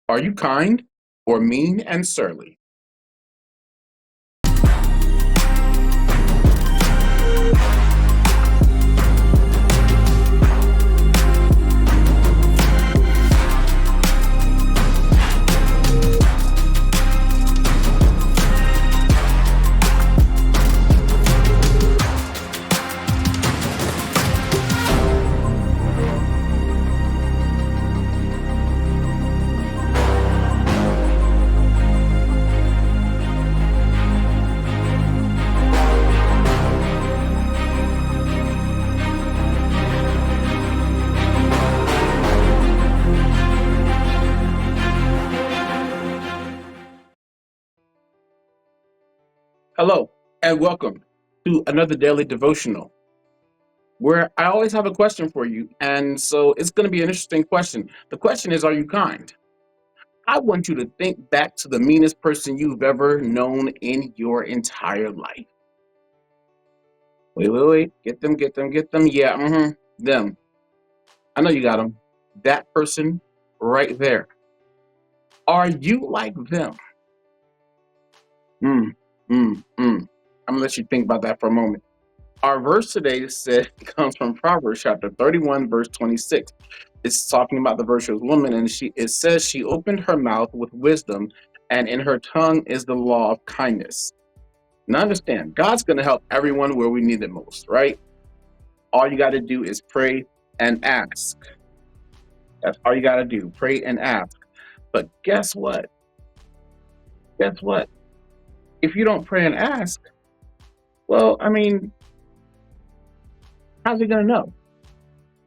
Are you kind or mean and surly? Hello, and welcome to another daily devotional where I always have a question for you. And so it's going to be an interesting question. The question is, are you kind? I want you to think back to the meanest person you've ever known in your entire life. Wait. Get them. Yeah, them. I know you got them. That person right there. Are you like them? Mm, I'm going to let you think about that for a moment. Our verse today comes from Proverbs chapter 31, verse 26. It's talking about the virtuous woman, and it says she opened her mouth with wisdom, and in her tongue is the law of kindness. Now understand, God's gonna help everyone where we need it most, right? All you gotta do is pray and ask. That's all you gotta do. Pray and ask. But guess what? Guess what? If you don't pray and ask, well, how's he gonna know?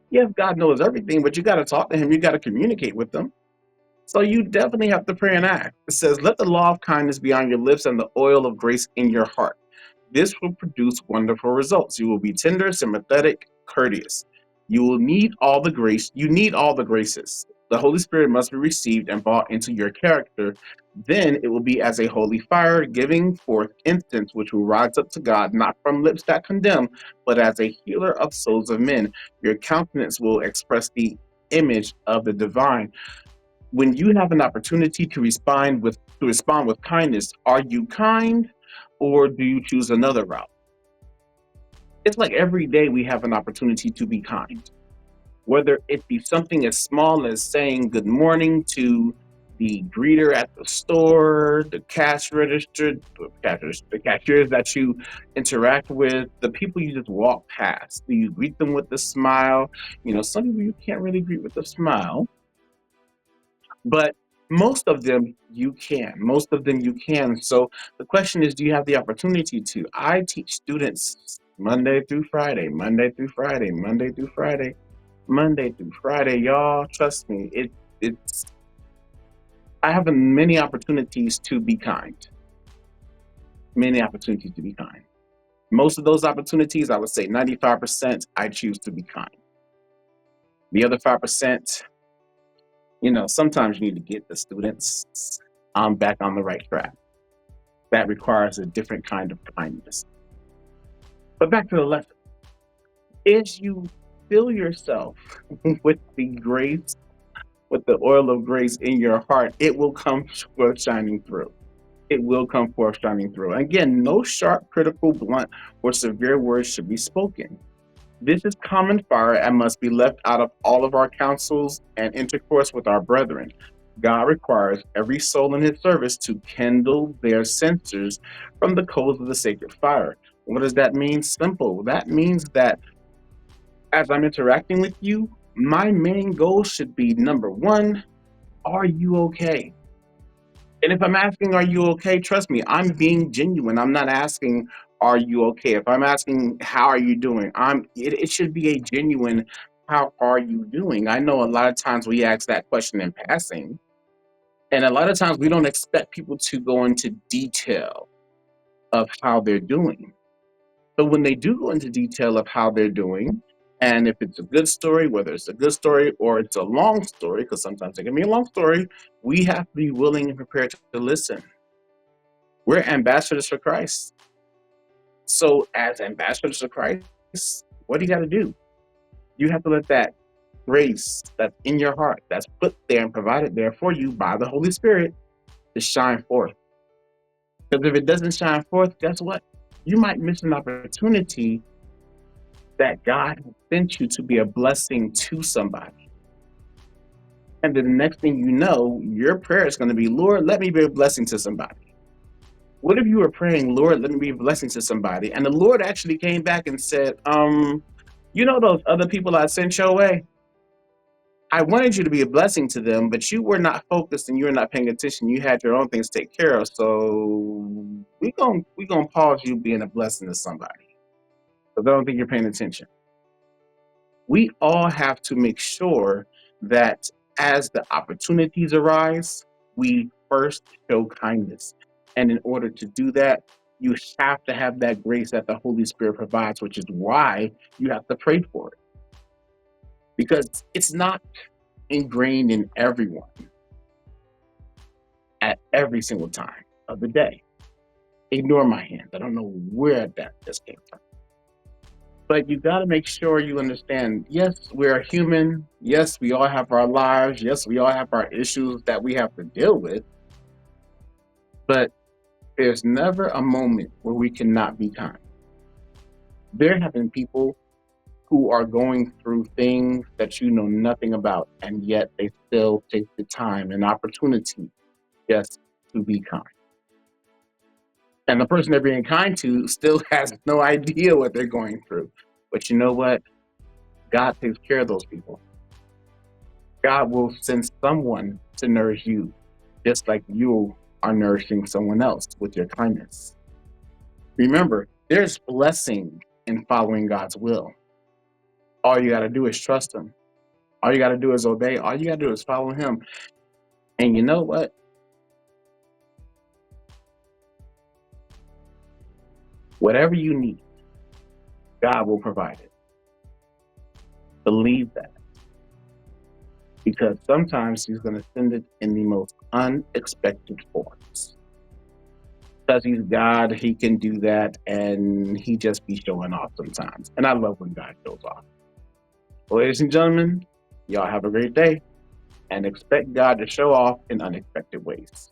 Yes, God knows everything, but you gotta talk to him, you gotta communicate with him. So you definitely have to pray and act. It says, let the law of kindness be on your lips and the oil of grace in your heart. This will produce wonderful results. You will be tender, sympathetic, courteous. You will need all the grace. You need all the graces. The Holy Spirit must be received and brought into your character. Then it will be as a holy fire, giving forth incense, which will rise up to God, not from lips that condemn, but as a healer of souls of men. Your countenance will express the image of the divine. When you have an opportunity to respond with kindness, are you kind or do you choose another route? It's like every day we have an opportunity to be kind, whether it be something as small as saying good morning to the greeter at the store, the cash register, the cashiers that you interact with, the people you just walk past. Do you greet them with a smile? Some people you can't really greet with a smile, but most of them you can. Most of them you can. So the question is, do you have the opportunity to? I teach students Monday through Friday, Monday through Friday, Monday through Friday, Monday through Friday. Y'all, trust me, it's I have many opportunities to be kind. Many opportunities to be kind. Most of those opportunities, I would say 95%, I choose to be kind. The other 5%, sometimes you need to get the students back on the right track. That requires a different kind of kindness. But back to the lesson. As you fill yourself with the grace, with the oil of grace in your heart, it will come forth shining through. It will come forth shining through. Again, no sharp, critical, blunt, or severe words should be spoken. This is common fire and must be left out of all of our counsels and intercourse with our brethren. God requires every soul in his service to kindle their censers from the coals of the sacred fire. What does that mean? Simple. That means that as I'm interacting with you, my main goal should be number one, are you okay? And if I'm asking, are you okay? Trust me, I'm being genuine. I'm not asking, are you okay? If I'm asking, how are you doing? It should be a genuine, how are you doing? I know a lot of times we ask that question in passing, and a lot of times we don't expect people to go into detail of how they're doing. But when they do go into detail of how they're doing, and if it's a good story, whether it's a good story or it's a long story, because sometimes it can be a long story, we have to be willing and prepared to listen. We're ambassadors for Christ. So, as ambassadors for Christ, what do you got to do? You have to let that grace that's in your heart, that's put there and provided there for you by the Holy Spirit to shine forth. Because if it doesn't shine forth, guess what? You might miss an opportunity that God has sent you to be a blessing to somebody. And then the next thing you know, your prayer is going to be, Lord, let me be a blessing to somebody. What if you were praying, Lord, let me be a blessing to somebody? And the Lord actually came back and said, you know those other people I sent your way? I wanted you to be a blessing to them, but you were not focused and you were not paying attention. You had your own things to take care of. So we gonna pause you being a blessing to somebody. Because I don't think you're paying attention. We all have to make sure that as the opportunities arise, we first show kindness. And in order to do that, you have to have that grace that the Holy Spirit provides, which is why you have to pray for it. Because it's not ingrained in everyone at every single time of the day. Ignore my hand. I don't know where that just came from. But you got to make sure you understand, yes, we're human. Yes, we all have our lives. Yes, we all have our issues that we have to deal with. But there's never a moment where we cannot be kind. There have been people who are going through things that you know nothing about, and yet they still take the time and opportunity just to be kind. And the person they're being kind to still has no idea what they're going through. But you know what? God takes care of those people. God will send someone to nourish you, just like you are nourishing someone else with your kindness. Remember, there's blessing in following God's will. All you got to do is trust Him. All you got to do is obey. All you got to do is follow Him. And you know what? Whatever you need, God will provide it. Believe that. Because sometimes He's going to send it in the most unexpected forms. Because He's God, He can do that, and He just be showing off sometimes. And I love when God shows off. Well, ladies and gentlemen, y'all have a great day and expect God to show off in unexpected ways.